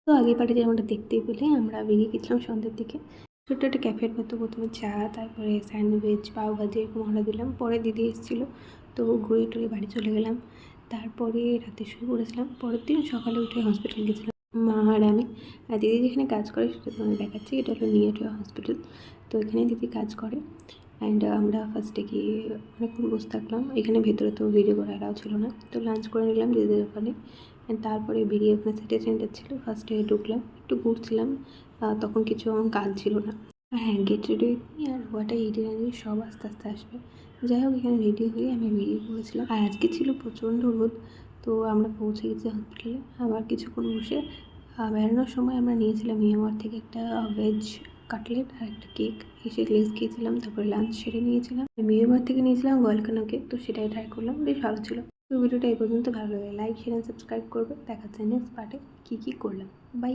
তো আগের পার্টে যেমনটা দেখতেই পেলে আমরা বেরিয়ে গেছিলাম সন্ধ্যের দিকে। ছোট্ট একটা ক্যাফের মতো প্রথমে চা, তারপরে স্যান্ডউইচ, পাওভাজি এরকম অর্ডার দিলাম। পরে দিদি এসেছিলো, তো ঘুরে টুরে বাড়ি চলে গেলাম। তারপরে রাতে শুয়ে পড়েছিলাম। পরের দিন সকালে উঠে হসপিটাল গেছিলাম মা আর আমি। আর দিদি যেখানে কাজ করে সেটা তোমাদের দেখাচ্ছি। এটা হলো নিউট্রিয়া হসপিটাল। তো এখানে দিদি কাজ করে। অ্যান্ড আমরা ফার্স্টে গিয়ে অনেকক্ষণ বসে থাকলাম। এখানে ভেতরে তো ভিডিও করা অ্যালাউ ছিল না, তো লাঞ্চ করে নিলাম দিদিদের ওখানে। অ্যান্ড তারপরে বেরিয়ে ওখানে সিটি সেন্টার ছিল, ফার্স্টে ঢুকলাম, একটু ঘুরছিলাম। তখন কিছু আমার কাজ ছিল না। আর হ্যাঁ, গেট রেডি হয়নি, আর হোয়াট আই ইট এনার্জি সব আস্তে আস্তে আসবে। যাই হোক, এখানে রেডি হয়ে আমি বেরিয়ে পড়েছিলাম। আর আজকে ছিল প্রচণ্ড রোদ। তো আমরা পৌঁছে গেছি হসপিটালে। আবার কিছুক্ষণ বসে বেরোনোর সময় আমরা নিয়েছিলাম ইএমআর থেকে একটা ভেজ কাটলেট আর একটা কেক। এসে লেস খেয়েছিলাম, তারপরে লাঞ্চ সেরে নিয়েছিলাম। ইএমআর থেকে নিয়েছিলাম ভলকানো কেক, তো সেটাই ট্রাই করলাম, বেশ ভালো ছিল। তো ভিডিওটা এই পর্যন্ত। ভালো লাগে লাইক, শেয়ার, সাবস্ক্রাইব করবে। দেখা যাচ্ছে নেক্সট পার্টে কী কী করলাম। বাই।